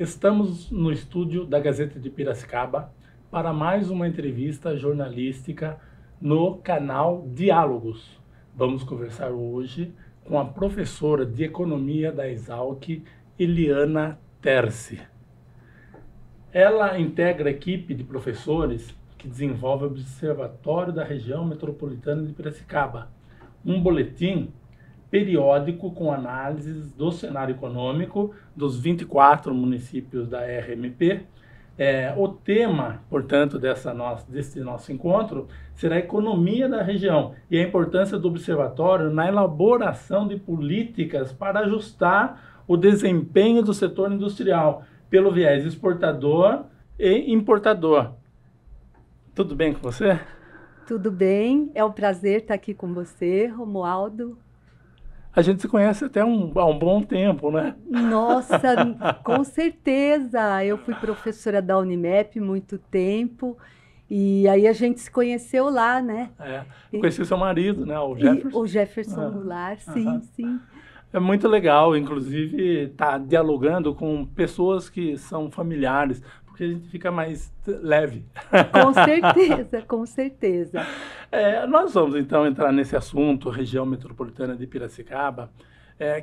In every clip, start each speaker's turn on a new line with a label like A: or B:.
A: Estamos no estúdio da Gazeta de Piracicaba para mais uma entrevista jornalística no canal Diálogos. Vamos conversar hoje com a professora de Economia da Exalc, Eliana Terci. Ela integra a equipe de professores que desenvolve o Observatório da Região Metropolitana de Piracicaba, um boletim periódico com análises do cenário econômico dos 24 municípios da RMP. O tema, portanto, desse nosso encontro será a economia da região e a importância do observatório na elaboração de políticas para ajustar o desempenho do setor industrial pelo viés exportador e importador. Tudo bem com você?
B: Tudo bem, é um prazer estar aqui com você, Romualdo.
A: A gente se conhece até há um bom tempo, né?
B: Nossa, com certeza. Eu fui professora da Unimep muito tempo e aí a gente se conheceu lá, né?
A: Conheci o seu marido, né? O Jefferson.
B: O Jefferson Goulart, sim, sim.
A: É muito legal, inclusive, estar dialogando com pessoas que são familiares, porque a gente fica mais leve.
B: Com certeza, com certeza.
A: Nós vamos, então, entrar nesse assunto, região metropolitana de Piracicaba,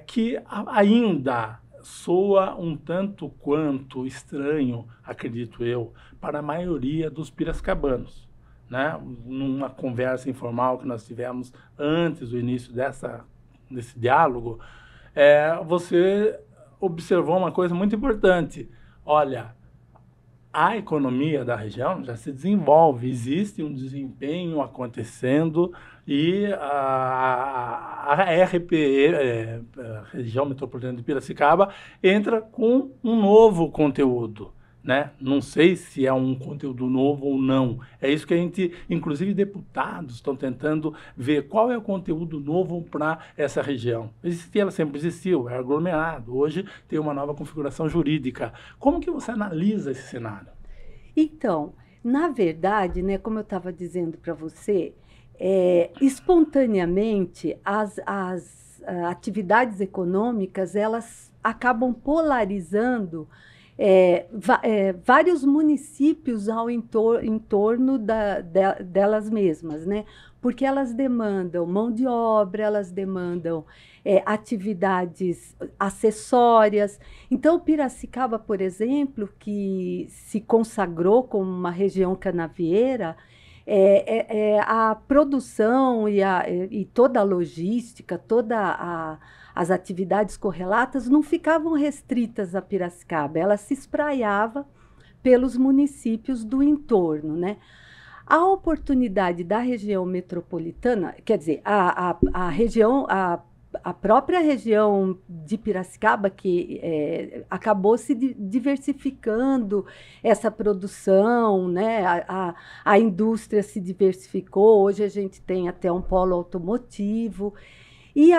A: que ainda soa um tanto quanto estranho, acredito eu, para a maioria dos piracicabanos, né? Numa conversa informal que nós tivemos antes do início desse diálogo, você observou uma coisa muito importante. Olha, a economia da região já se desenvolve, existe um desempenho acontecendo e a RPE, Região Metropolitana de Piracicaba, entra com um novo conteúdo, né? Não sei se é um conteúdo novo ou não. É isso que a gente, inclusive deputados, estão tentando ver qual é o conteúdo novo para essa região. Ela sempre existiu, é aglomerado. Hoje tem uma nova configuração jurídica. Como que você analisa esse cenário?
B: Então, na verdade, né, como eu estava dizendo para você, espontaneamente as atividades econômicas elas acabam polarizando vários municípios em torno delas mesmas, né? Porque elas demandam mão de obra, elas demandam atividades acessórias. Então, Piracicaba, por exemplo, que se consagrou como uma região canavieira, a produção e toda a logística, as atividades correlatas não ficavam restritas a Piracicaba, ela se espraiava pelos municípios do entorno, né? A oportunidade da região metropolitana, quer dizer, a própria região de Piracicaba, que acabou se diversificando essa produção, né? A indústria se diversificou, hoje a gente tem até um polo automotivo. E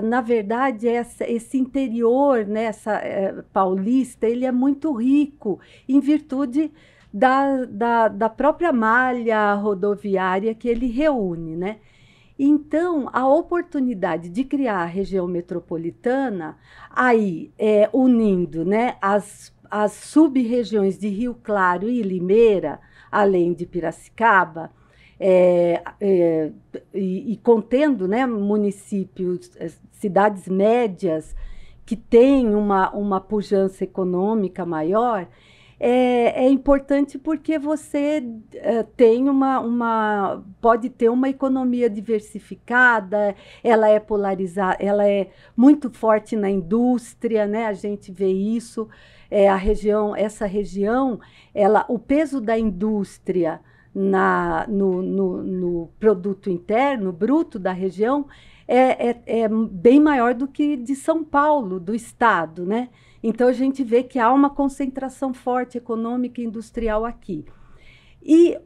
B: na verdade, esse interior, né, paulista, ele é muito rico em virtude da própria malha rodoviária que ele reúne, né? Então, a oportunidade de criar a região metropolitana, aí unindo, né, as sub-regiões de Rio Claro e Limeira, além de Piracicaba, e contendo, né, municípios, cidades médias que têm uma pujança econômica maior, é importante porque você pode ter uma economia diversificada, ela é polarizada, ela é muito forte na indústria, né? A gente vê isso, essa região, o peso da indústria no produto interno bruto da região é bem maior do que de São Paulo, do estado, né? Então a gente vê que há uma concentração forte econômica e industrial aqui. E,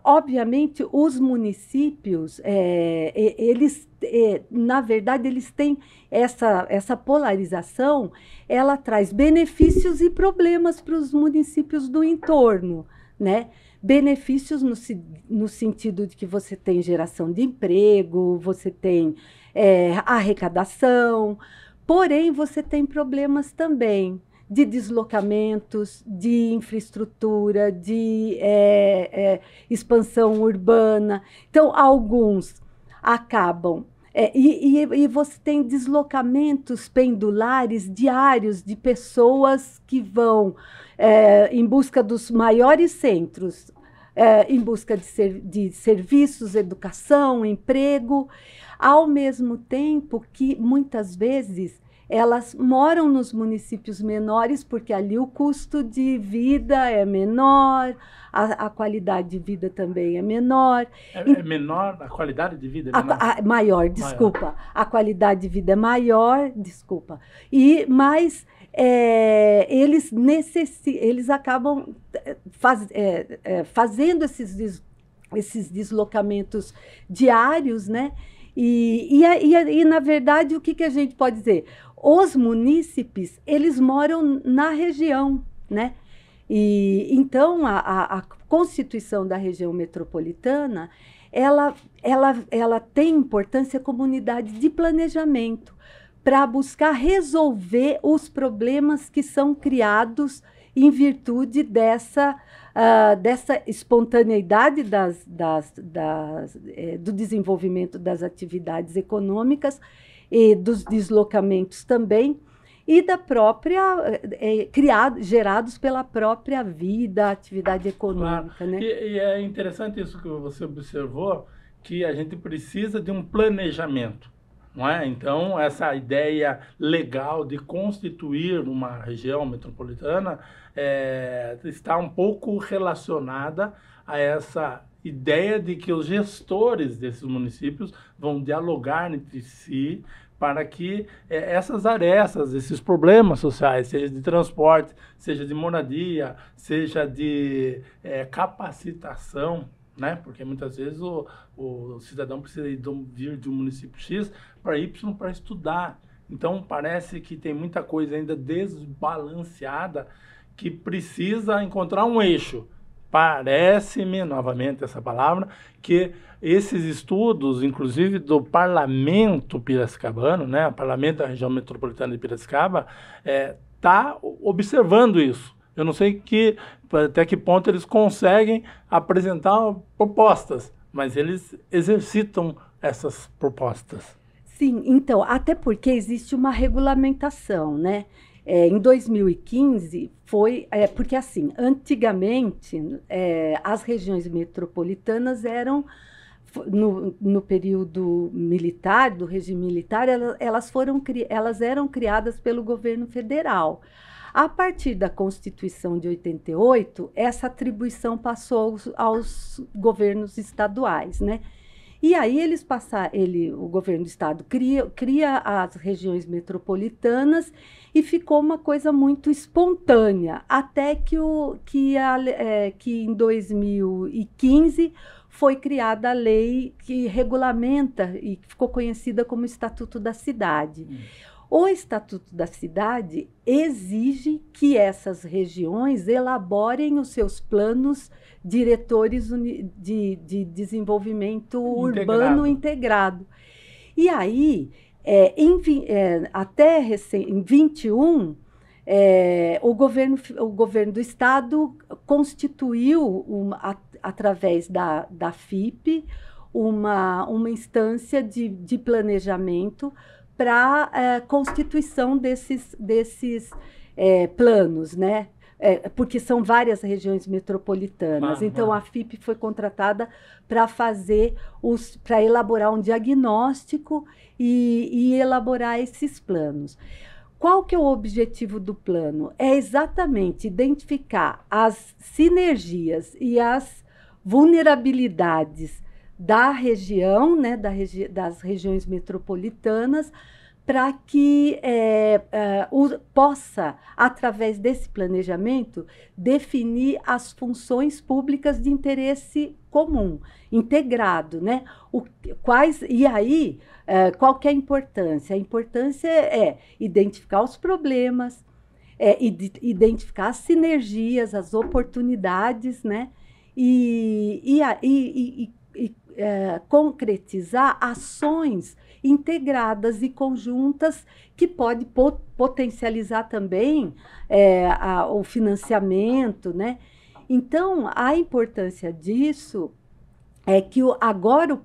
B: obviamente, os municípios, na verdade, eles têm essa polarização, ela traz benefícios e problemas para os municípios do entorno, né? Benefícios no sentido de que você tem geração de emprego, você tem arrecadação, porém você tem problemas também de deslocamentos, de infraestrutura, de expansão urbana. Então, alguns acabam. E você tem deslocamentos pendulares diários de pessoas que vão em busca dos maiores centros, em busca de serviços, educação, emprego, ao mesmo tempo que, muitas vezes, elas moram nos municípios menores, porque ali o custo de vida é menor, a qualidade de vida também é menor.
A: É menor, a qualidade de vida é menor?
B: Maior, desculpa. Maior. A qualidade de vida é maior, desculpa. Mas eles acabam fazendo esses deslocamentos diários, né? E, na verdade, o que a gente pode dizer? Os munícipes, eles moram na região, né? E então a Constituição da região metropolitana, ela tem importância como unidade de planejamento para buscar resolver os problemas que são criados em virtude dessa espontaneidade do desenvolvimento das atividades econômicas e dos deslocamentos também, e da própria gerados pela própria vida, atividade econômica.
A: Claro.
B: Né?
A: E é interessante isso que você observou, que a gente precisa de um planejamento. Não é? Então, essa ideia legal de constituir uma região metropolitana está um pouco relacionada a essa ideia de que os gestores desses municípios vão dialogar entre si para que essas arestas, esses problemas sociais, seja de transporte, seja de moradia, seja de capacitação, né? Porque muitas vezes o cidadão precisa vir de um município X para Y para estudar. Então, parece que tem muita coisa ainda desbalanceada que precisa encontrar um eixo. Parece-me, novamente essa palavra, que esses estudos, inclusive do Parlamento Piracicabano, né? O Parlamento da Região Metropolitana de Piracicaba, está observando isso. Eu não sei até que ponto eles conseguem apresentar propostas, mas eles exercitam essas propostas.
B: Sim, então, até porque existe uma regulamentação, né? Em 2015 porque assim, antigamente as regiões metropolitanas eram, no período militar, do regime militar, elas eram criadas pelo governo federal. A partir da Constituição de 88, essa atribuição passou aos governos estaduais, né? E aí o governo do estado cria as regiões metropolitanas e ficou uma coisa muito espontânea, até que em 2015 foi criada a lei que regulamenta e ficou conhecida como Estatuto da Cidade. O Estatuto da Cidade exige que essas regiões elaborem os seus planos diretores de desenvolvimento urbano integrado. E aí, até em 21, o governo do estado constituiu, através da FIP, uma instância de planejamento para a constituição desses planos, né? Porque são várias regiões metropolitanas. Então, a FIP foi contratada para elaborar um diagnóstico e elaborar esses planos. Qual que é o objetivo do plano? É exatamente identificar as sinergias e as vulnerabilidades da região, né, das regiões metropolitanas, para que possa, através desse planejamento, definir as funções públicas de interesse comum, integrado, né? E aí, qual que é a importância? A importância é identificar os problemas, identificar as sinergias, as oportunidades, né? E concretizar ações integradas e conjuntas, que pode potencializar também o financiamento, né? Então, a importância disso é que agora,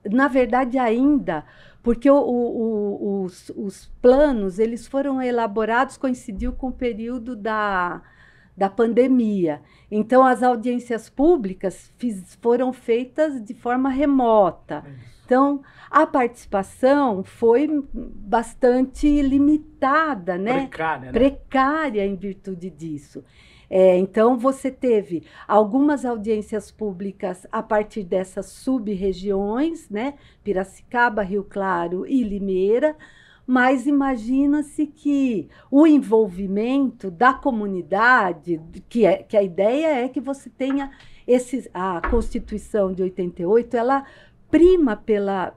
B: na verdade, ainda, porque os planos eles foram elaborados, coincidiu com o período da pandemia. Então, as audiências públicas foram feitas de forma remota. Então, a participação foi bastante limitada, né?
A: Precária, né?
B: Precária em virtude disso. Então, você teve algumas audiências públicas a partir dessas sub-regiões, né? Piracicaba, Rio Claro e Limeira, mas imagina-se que o envolvimento da comunidade, que a ideia é que você tenha a Constituição de 88, ela prima pela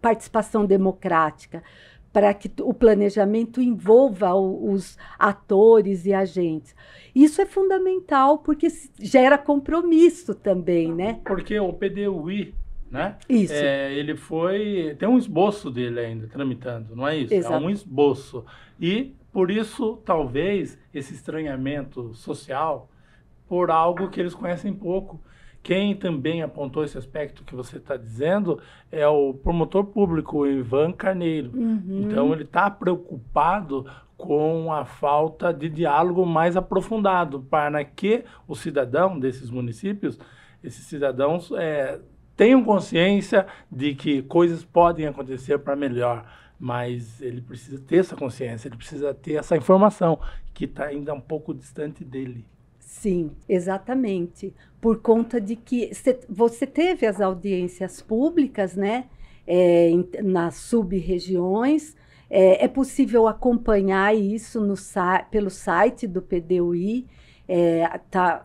B: participação democrática, para que o planejamento envolva os atores e agentes. Isso é fundamental, porque gera compromisso também, né?
A: Porque o PDUI, né?
B: Isso.
A: Ele tem um esboço dele ainda tramitando, não é isso?
B: Exato.
A: É um esboço. E, por isso, talvez, esse estranhamento social por algo que eles conhecem pouco. Quem também apontou esse aspecto que você está dizendo é o promotor público, o Ivan Carneiro.
B: Uhum.
A: Então, ele está preocupado com a falta de diálogo mais aprofundado, para que o cidadão desses municípios, esses cidadãos, tenham consciência de que coisas podem acontecer para melhor, mas ele precisa ter essa consciência, ele precisa ter essa informação, que está ainda um pouco distante dele.
B: Sim, exatamente. Por conta de que você teve as audiências públicas, né, nas sub-regiões. É possível acompanhar isso pelo site do PDUI.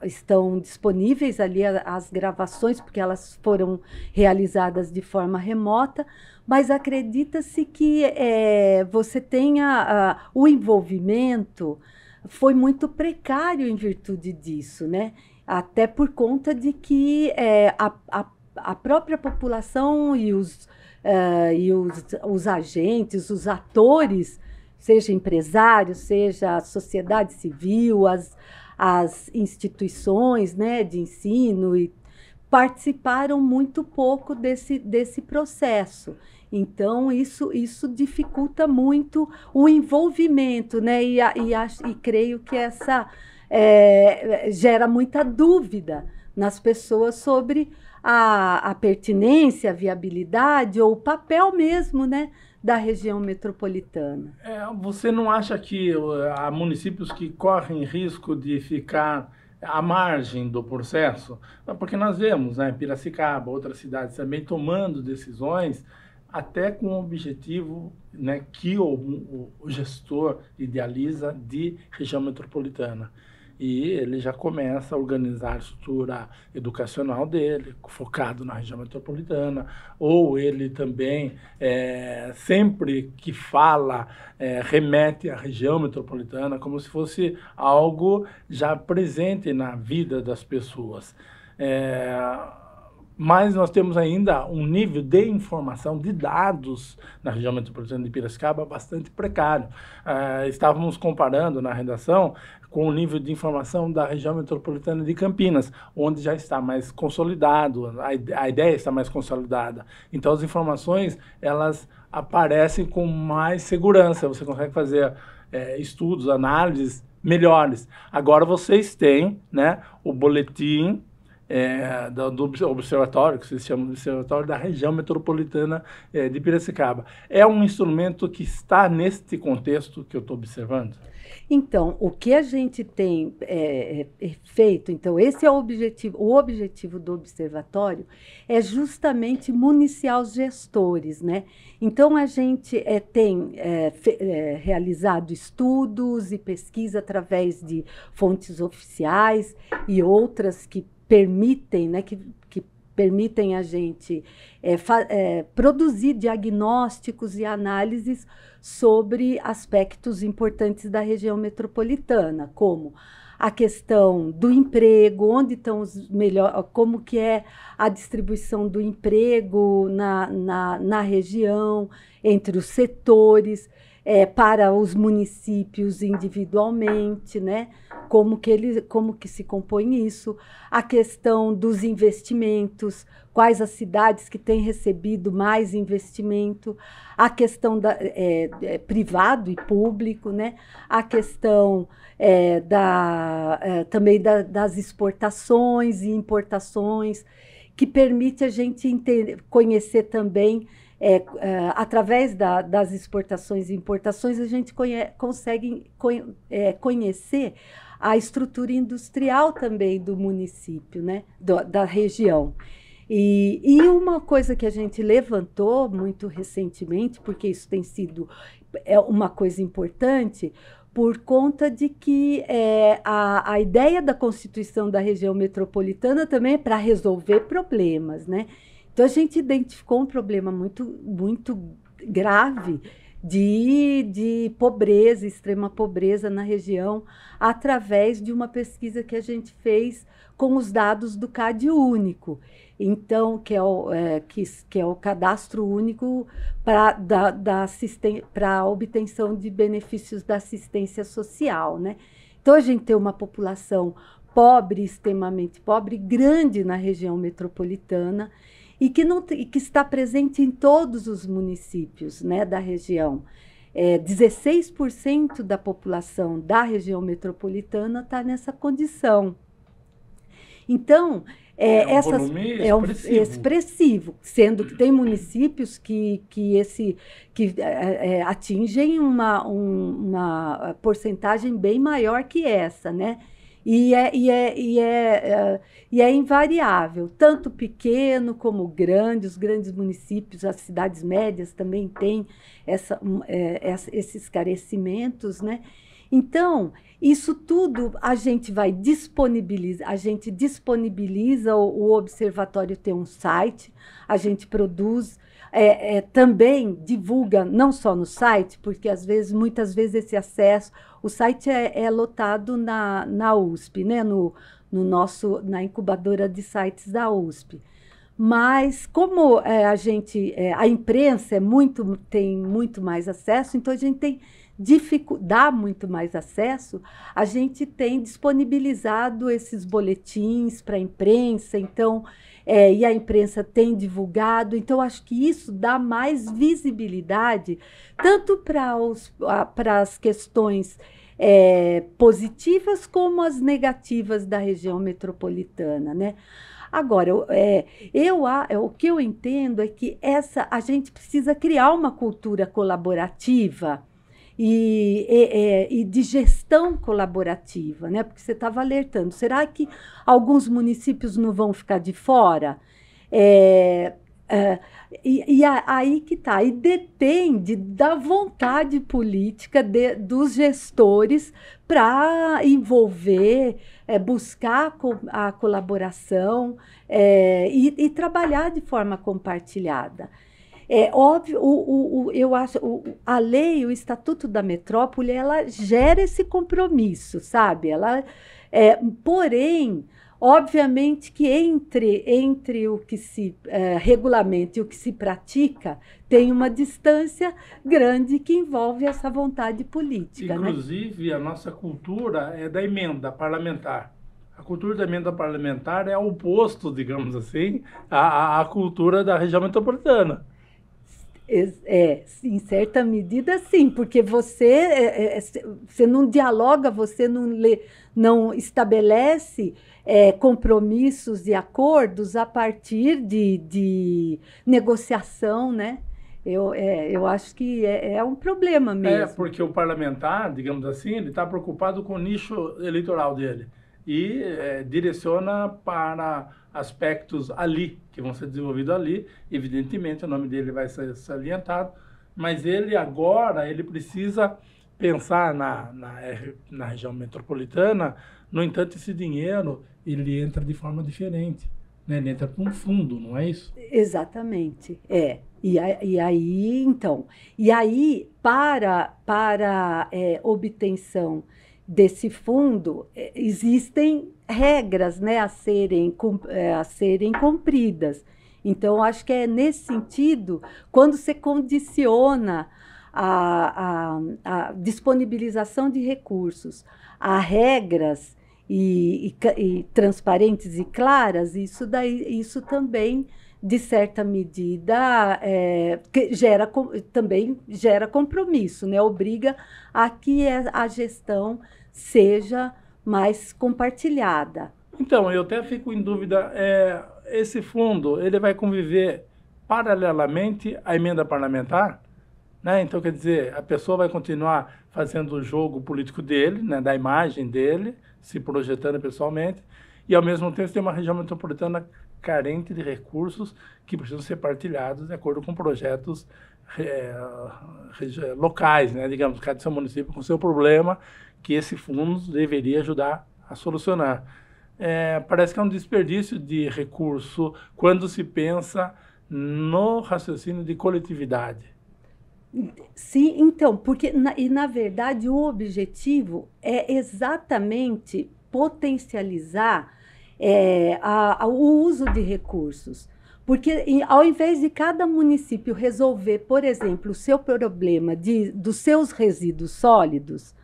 B: Estão disponíveis ali as gravações, porque elas foram realizadas de forma remota, mas acredita-se que você tenha o envolvimento foi muito precário em virtude disso, né? Até por conta de que a própria população e os agentes, os atores, seja empresários, seja a sociedade civil, as instituições, né, de ensino, participaram muito pouco desse processo. Então, isso dificulta muito o envolvimento, né? E creio que gera muita dúvida nas pessoas sobre a pertinência, a viabilidade ou o papel mesmo, né, da região metropolitana.
A: Você não acha que há municípios que correm risco de ficar à margem do processo? Porque nós vemos, né, Piracicaba, outras cidades também tomando decisões até com o objetivo, né, que o gestor idealiza de região metropolitana. E ele já começa a organizar a estrutura educacional dele, focado na região metropolitana, ou ele também, sempre que fala, remete à região metropolitana, como se fosse algo já presente na vida das pessoas. Mas nós temos ainda um nível de informação, de dados na região metropolitana de Piracicaba bastante precário. Estávamos comparando na redação com o nível de informação da região metropolitana de Campinas, onde já está mais consolidado, a ideia está mais consolidada. Então, as informações, elas aparecem com mais segurança, você consegue fazer estudos, análises melhores. Agora, vocês têm, né, o boletim do observatório, que se chama Observatório da Região Metropolitana de Piracicaba. É um instrumento que está neste contexto que eu estou observando?
B: Então, o que a gente tem feito, então, esse é o objetivo do observatório é justamente municiar os gestores, né? Então, a gente tem realizado estudos e pesquisa através de fontes oficiais e outras que permitem, né, que permitem a gente produzir diagnósticos e análises sobre aspectos importantes da região metropolitana, como a questão do emprego, onde estão os melhores, como que é a distribuição do emprego na região, entre os setores, para os municípios individualmente, né? Como que se compõe isso, a questão dos investimentos, quais as cidades que têm recebido mais investimento, a questão privado e público, né? A questão também das exportações e importações, que permite a gente conhecer também, através das exportações e importações, a gente consegue conhecer a estrutura industrial também do município, né? Da região. E uma coisa que a gente levantou muito recentemente, porque isso tem sido uma coisa importante, por conta de que a ideia da Constituição da região metropolitana também é para resolver problemas, né? Então, a gente identificou um problema muito, muito grave de pobreza, extrema pobreza na região, através de uma pesquisa que a gente fez com os dados do CAD único, então, que é o cadastro único para a obtenção de benefícios da assistência social, né? Então, a gente tem uma população pobre, extremamente pobre, grande na região metropolitana, e que está presente em todos os municípios, né, da região. 16% da população da região metropolitana está nessa condição. Então, expressivo, sendo que tem municípios que atingem uma porcentagem bem maior que essa, né? E é invariável, tanto pequeno como grande, os grandes municípios, as cidades médias também têm esses carecimentos, né? Então, isso tudo a gente disponibiliza, o Observatório tem um site, a gente produz, também divulga, não só no site, porque muitas vezes esse acesso, o site é lotado na USP, né? Na incubadora de sites da USP. Mas como a imprensa tem muito mais acesso, então a gente dá muito mais acesso, a gente tem disponibilizado esses boletins para a imprensa, então, e a imprensa tem divulgado, então acho que isso dá mais visibilidade, tanto para as questões positivas como as negativas da região metropolitana, né? Agora, o que eu entendo é que a gente precisa criar uma cultura colaborativa e de gestão colaborativa, né? Porque você estava alertando. Será que alguns municípios não vão ficar de fora? Aí que está. E depende da vontade política dos gestores para envolver, buscar a colaboração e trabalhar de forma compartilhada. É óbvio, eu acho, a lei, o Estatuto da Metrópole, ela gera esse compromisso, sabe? Porém, obviamente que entre o que se regulamenta e o que se pratica, tem uma distância grande que envolve essa vontade política.
A: Inclusive, né? A nossa cultura é da emenda parlamentar. A cultura da emenda parlamentar é o oposto, digamos assim, à cultura da região metropolitana.
B: Em certa medida, sim, porque você não dialoga, você não estabelece compromissos e acordos a partir de negociação, né? Eu acho que é um problema mesmo.
A: Porque o parlamentar, digamos assim, ele está preocupado com o nicho eleitoral dele e direciona para aspectos ali, que vão ser desenvolvidos ali. Evidentemente, o nome dele vai ser salientado, mas ele precisa pensar na região metropolitana. No entanto, esse dinheiro, ele entra de forma diferente, né? Ele entra para um fundo, não é isso?
B: Exatamente, E aí, então, para obtenção desse fundo, existem regras, né, a serem cumpridas. Então, acho que é nesse sentido, quando você condiciona a disponibilização de recursos a regras e transparentes e claras, isso também, de certa medida, também gera compromisso, né? Obriga a que a gestão seja mais compartilhada.
A: Então, eu até fico em dúvida, esse fundo, ele vai conviver paralelamente à emenda parlamentar? Né? Então, quer dizer, a pessoa vai continuar fazendo o jogo político dele, né, da imagem dele, se projetando pessoalmente, e, ao mesmo tempo, tem uma região metropolitana carente de recursos que precisam ser partilhados de acordo com projetos locais, né? Digamos, cada seu município com seu problema, que esse fundo deveria ajudar a solucionar. Parece que é um desperdício de recurso quando se pensa no raciocínio de coletividade.
B: Sim, então, porque, na verdade, o objetivo é exatamente potencializar o uso de recursos. Porque, ao invés de cada município resolver, por exemplo, o seu problema dos seus resíduos sólidos,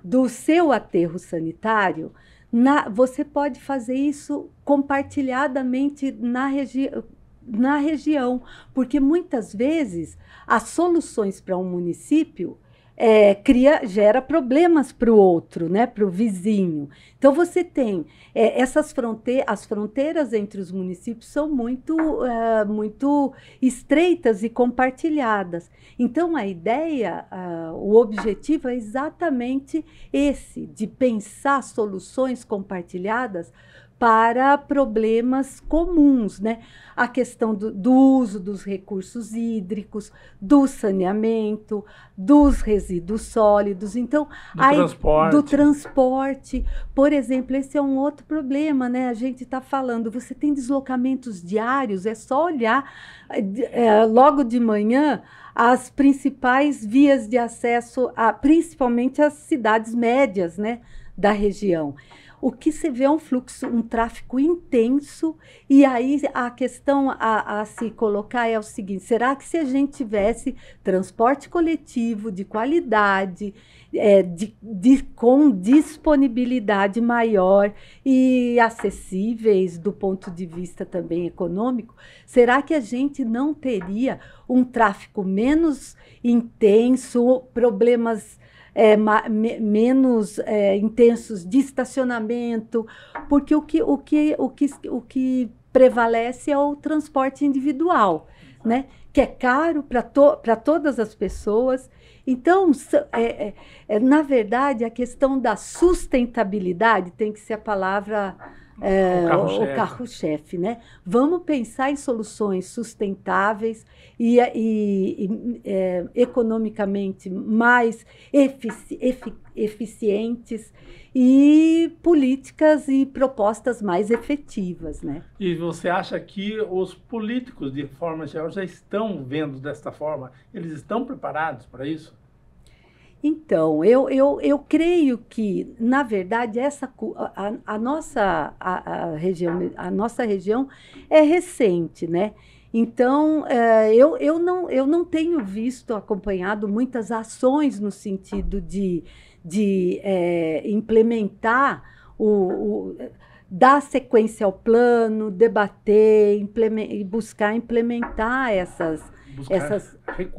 B: do seu aterro sanitário, você pode fazer isso compartilhadamente na região, porque muitas vezes as soluções para um município gera problemas para o outro, né, para o vizinho. Então você tem as fronteiras entre os municípios são muito estreitas e compartilhadas. Então a ideia, o objetivo é exatamente esse, de pensar soluções compartilhadas para problemas comuns, né? A questão do uso dos recursos hídricos, do saneamento, dos resíduos sólidos, então do transporte. Por exemplo, esse é um outro problema, né? A gente está falando, você tem deslocamentos diários, é só olhar logo de manhã as principais vias de acesso, principalmente as cidades médias, né, da região. O que se vê é um fluxo, um tráfego intenso, e aí a questão a se colocar é o seguinte: será que se a gente tivesse transporte coletivo de qualidade, com disponibilidade maior e acessíveis do ponto de vista também econômico, será que a gente não teria um tráfego menos intenso, problemas menos intensos de estacionamento, porque o que prevalece é o transporte individual, né? Que é caro para todas as pessoas. Então, na verdade, a questão da sustentabilidade tem que ser a palavra, o carro-chefe, né? Vamos pensar em soluções sustentáveis e economicamente mais eficientes e políticas e propostas mais efetivas, né?
A: E você acha que os políticos, de forma geral, já estão vendo desta forma? Eles estão preparados para isso?
B: Então, eu creio que, na verdade, a nossa região é recente, né? Então, eu não tenho acompanhado muitas ações no sentido de implementar, dar sequência ao plano, debater, e buscar implementar esses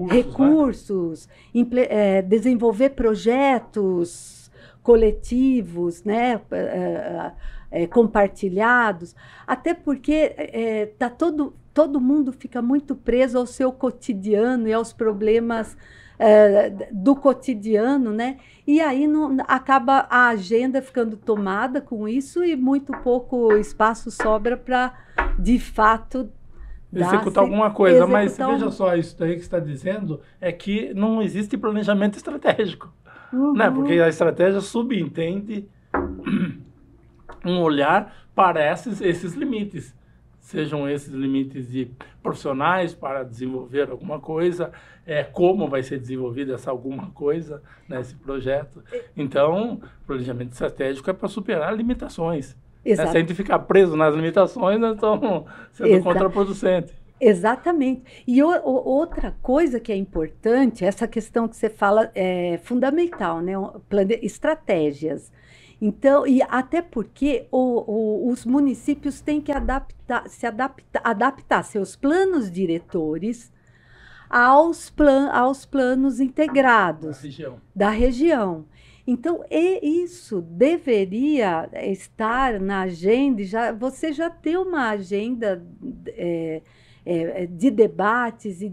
B: recursos, né? Desenvolver projetos coletivos, né? Compartilhados, até porque todo mundo fica muito preso ao seu cotidiano e aos problemas do cotidiano, né? E aí acaba a agenda ficando tomada com isso e muito pouco espaço sobra para, de fato,
A: executar alguma coisa. Mas veja só, isso daí que você está dizendo é que não existe planejamento estratégico, né? Porque a estratégia subentende um olhar para esses limites. sejam esses limites de profissionais para desenvolver alguma coisa, como vai ser desenvolvida essa alguma coisa nesse projeto. Então, o planejamento estratégico é para superar limitações. Se a gente ficar preso nas limitações, nós estamos sendo contraproducentes.
B: Exatamente. E outra coisa que é importante, essa questão que você fala é fundamental, né? Estratégias. Então, e até porque os municípios têm que adaptar seus planos diretores aos planos integrados da região. Então, isso deveria estar na agenda, você já tem uma agenda de debates e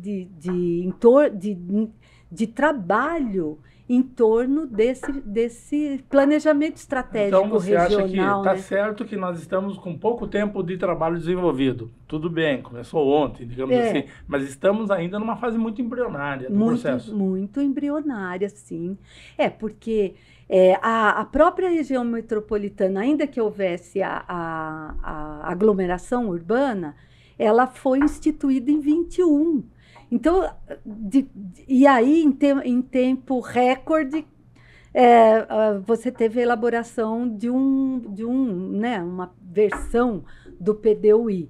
B: de trabalho em torno desse planejamento estratégico regional.
A: Então, você acha que está certo que nós estamos com pouco tempo de trabalho desenvolvido? Tudo bem, começou ontem, digamos assim, mas estamos ainda numa fase muito embrionária do processo.
B: Muito embrionária, sim. Porque a própria região metropolitana, ainda que houvesse a aglomeração urbana, ela foi instituída em 21. Então, e aí, em tempo recorde, você teve a elaboração de uma versão do PDUI.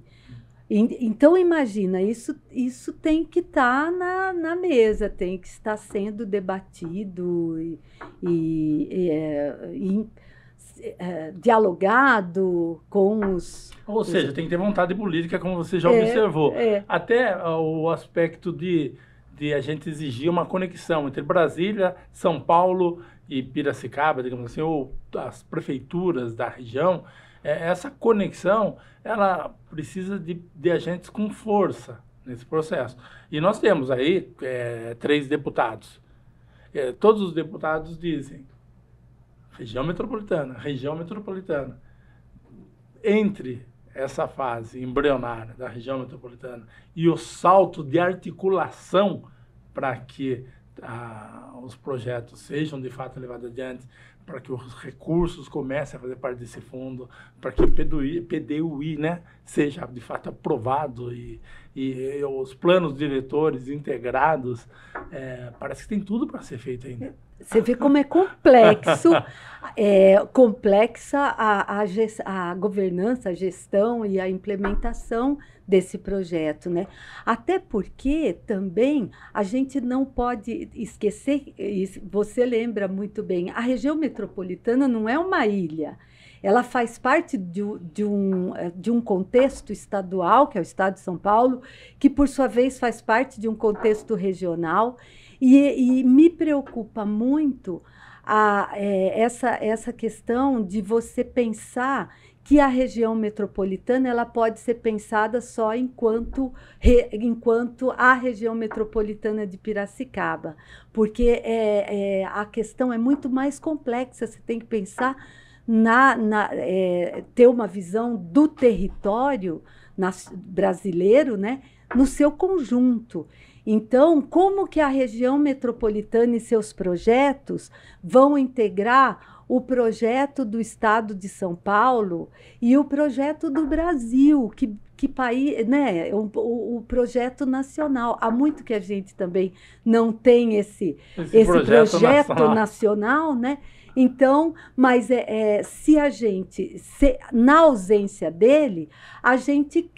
B: Então, imagina, isso tem que estar na mesa, tem que estar sendo debatido e dialogado com os...
A: Ou seja, tem que ter vontade política, como você já observou. Até o aspecto de a gente exigir uma conexão entre Brasília, São Paulo e Piracicaba, digamos assim, ou as prefeituras da região, essa conexão, ela precisa de agentes com força nesse processo. E nós temos aí 3 deputados. Todos os deputados dizem região metropolitana. Entre essa fase embrionária da região metropolitana e o salto de articulação para que os projetos sejam de fato levados adiante, para que os recursos comecem a fazer parte desse fundo, para que o PDUI, né, seja de fato aprovado e os planos diretores integrados, parece que tem tudo para ser feito ainda.
B: Você vê como é complexo, complexa a governança, a gestão e a implementação desse projeto, né? Até porque também a gente não pode esquecer, você lembra muito bem, a região metropolitana não é uma ilha. Ela faz parte de um contexto estadual, que é o Estado de São Paulo, que, por sua vez, faz parte de um contexto regional. E me preocupa muito essa questão de você pensar que a região metropolitana ela pode ser pensada só enquanto a região metropolitana de Piracicaba, porque a questão é muito mais complexa, você tem que pensar ter uma visão do território brasileiro, né, no seu conjunto. Então, como que a região metropolitana e seus projetos vão integrar o projeto do Estado de São Paulo e o projeto do Brasil, que país, né, o projeto nacional. Há muito que a gente também não tem esse projeto nacional, né? Então, mas se a gente, na ausência dele, a gente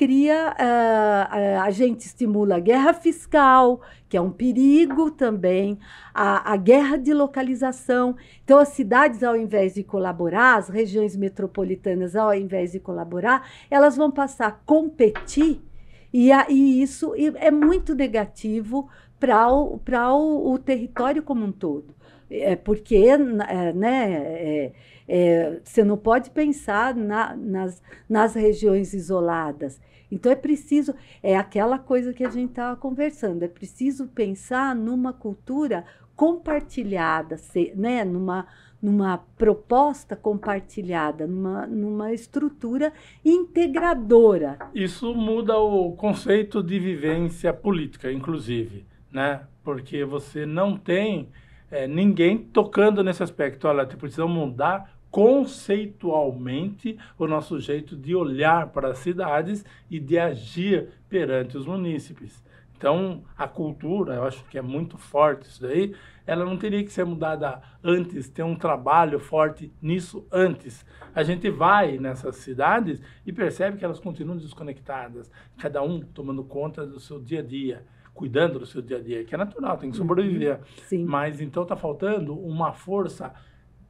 B: a gente estimula a guerra fiscal, que é um perigo também, a guerra de localização. Então, as cidades, ao invés de colaborar, as regiões metropolitanas, ao invés de colaborar, elas vão passar a competir, e isso é muito negativo para o território como um todo. Porque você não pode pensar nas regiões isoladas. Então, é preciso, aquela coisa que a gente estava conversando, é preciso pensar numa cultura compartilhada, né, numa proposta compartilhada, numa estrutura integradora.
A: Isso muda o conceito de vivência política, inclusive, né? Porque você não tem ninguém tocando nesse aspecto. Olha, precisa mudar conceitualmente o nosso jeito de olhar para as cidades e de agir perante os munícipes. Então, a cultura, eu acho que é muito forte isso daí, ela não teria que ser mudada antes, ter um trabalho forte nisso antes. A gente vai nessas cidades e percebe que elas continuam desconectadas, cada um tomando conta do seu dia a dia, cuidando do seu dia a dia, que é natural, tem que sobreviver.
B: Sim.
A: Mas então está faltando uma força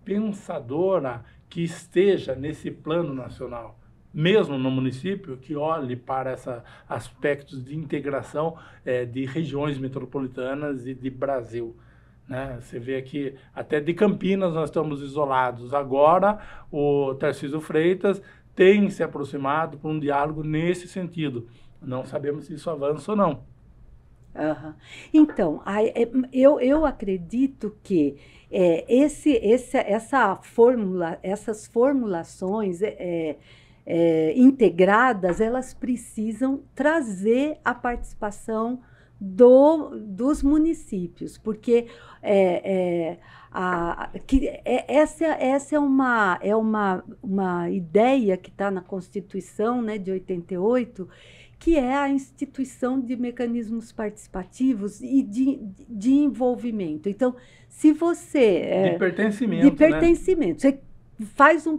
A: pensadora que esteja nesse plano nacional, mesmo no município, que olhe para esses aspectos de integração de regiões metropolitanas e de Brasil. Né? Você vê aqui, até de Campinas nós estamos isolados. Agora, o Tarcísio Freitas tem se aproximado para um diálogo nesse sentido. Não sabemos se isso avança ou não.
B: Uhum. Então, eu acredito que essas formulações integradas, elas precisam trazer a participação dos municípios, porque essa é uma ideia que está na Constituição, né, de 88, que é a instituição de mecanismos participativos e de envolvimento. Então, se você...
A: de pertencimento,
B: de pertencimento. Né? Você faz um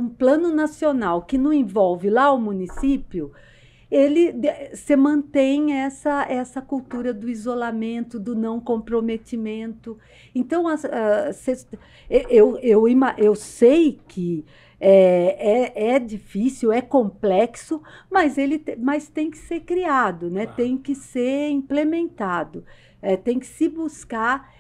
B: plano nacional que não envolve lá o município, você mantém essa cultura do do não comprometimento. Então, eu sei que é difícil, é complexo, mas tem que ser criado, né? Tem que ser implementado, tem que se buscar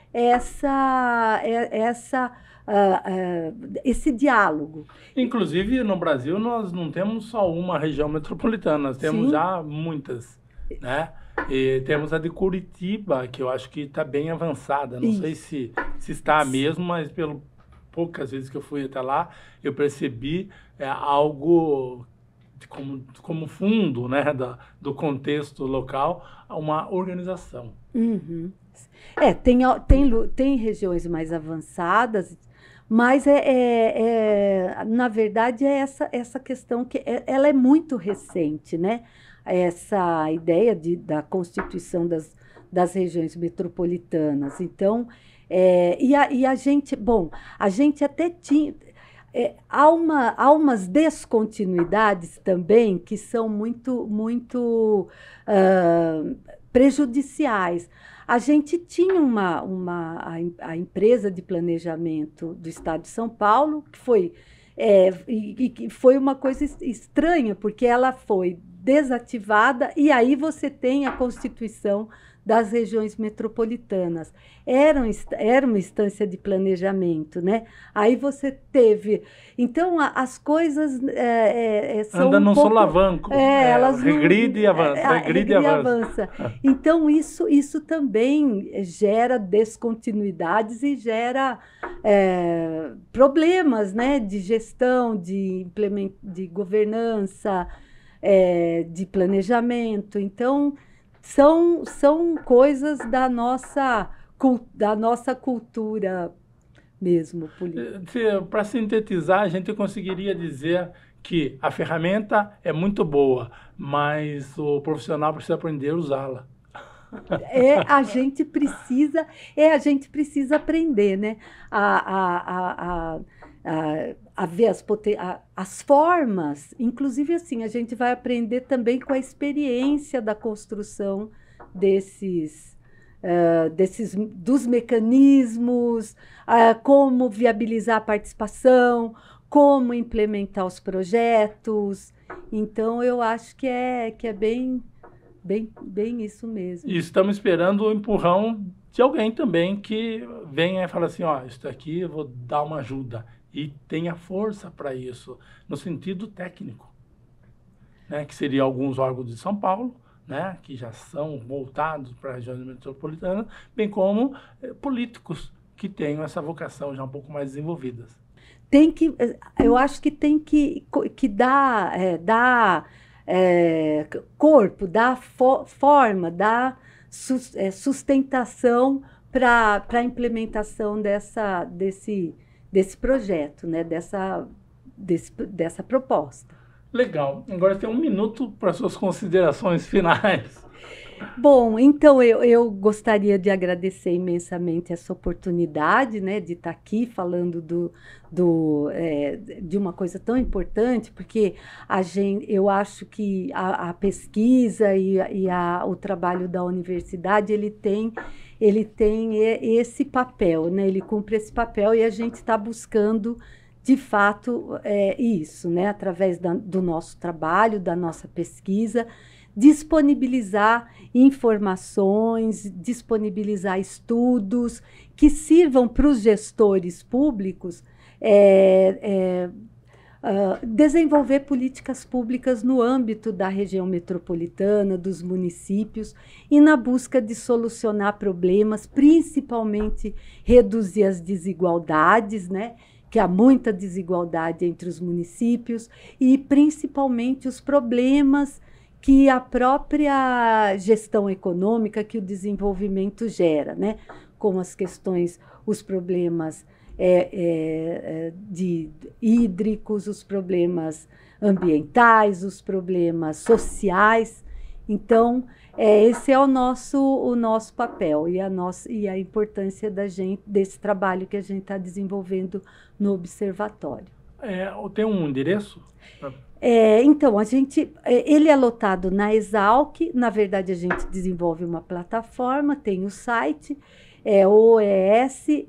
B: esse diálogo.
A: Inclusive, no Brasil, nós não temos só uma região metropolitana, nós temos já muitas, né? E temos a de Curitiba, que eu acho que está bem avançada. Não sei se está mesmo, mas pelo poucas vezes que eu fui até lá, eu percebi algo como fundo, né, do contexto local, uma organização.
B: Uhum. Tem regiões mais avançadas, mas na verdade essa questão que ela é muito recente, né? Essa ideia da constituição das regiões metropolitanas. Então, a gente até tinha... há umas descontinuidades também que são muito prejudiciais. A gente tinha a empresa de planejamento do Estado de São Paulo, que foi uma coisa estranha, porque ela foi desativada, e aí você tem a constituição das regiões metropolitanas. Era uma instância de planejamento, né? Aí você teve... Então, as coisas são
A: anda num solavanco.
B: Elas
A: regride e avança, regride e avança.
B: Então, isso também gera descontinuidades e gera problemas, né? De gestão, de governança, de planejamento. Então, são coisas da nossa cultura mesmo política.
A: Para sintetizar, a gente conseguiria dizer que a ferramenta é muito boa, mas o profissional precisa aprender a usá-la.
B: A gente precisa aprender, né? A ver as formas, inclusive assim, a gente vai aprender também com a experiência da construção dos mecanismos, como viabilizar a participação, como implementar os projetos. Então, eu acho que é bem isso mesmo.
A: E estamos esperando o empurrão de alguém também que venha e fale assim, isso aqui eu vou dar uma ajuda. E tenha força para isso, no sentido técnico, né? Que seria alguns órgãos de São Paulo, né? Que já são voltados para a região metropolitana, bem como políticos que tenham essa vocação já um pouco mais desenvolvidas.
B: Eu acho que tem que dar corpo, dar forma, dar sustentação para a implementação desse projeto, né? Dessa proposta.
A: Legal. Agora tem 1 minuto para suas considerações finais.
B: Bom, então eu gostaria de agradecer imensamente essa oportunidade, né, de estar aqui falando de uma coisa tão importante, porque eu acho que a pesquisa e o trabalho da universidade ele tem esse papel, né, ele cumpre esse papel e a gente está buscando de fato isso, né, através do nosso trabalho, da nossa pesquisa, disponibilizar informações, disponibilizar estudos que sirvam para os gestores públicos desenvolver políticas públicas no âmbito da região metropolitana, dos municípios, e na busca de solucionar problemas, principalmente reduzir as desigualdades, né? Que há muita desigualdade entre os municípios, e principalmente os problemas que a própria gestão econômica, que o desenvolvimento gera, né? Como as questões, os problemas de hídricos, os problemas ambientais, os problemas sociais. Então, esse é o nosso papel e a importância desse trabalho que a gente está desenvolvendo no observatório.
A: Tem um endereço?
B: Então, ele é lotado na Exalc. Na verdade, a gente desenvolve uma plataforma, tem o site, OES-RMP.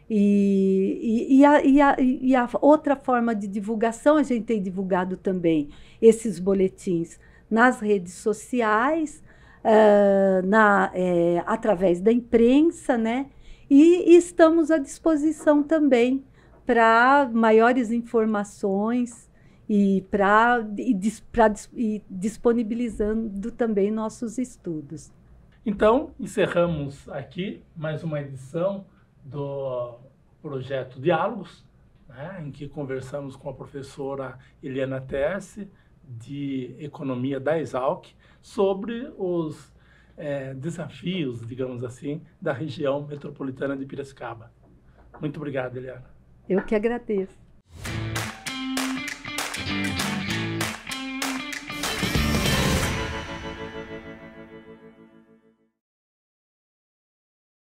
B: E a outra forma de divulgação, a gente tem divulgado também esses boletins nas redes sociais, através da imprensa, né? E estamos à disposição também para maiores informações e disponibilizando também nossos estudos.
A: Então, encerramos aqui mais uma edição do projeto Diálogos, né, em que conversamos com a professora Eliana Terce, de Economia da Exalc, sobre os desafios, digamos assim, da região metropolitana de Piracicaba. Muito obrigado, Eliana.
B: Eu que agradeço.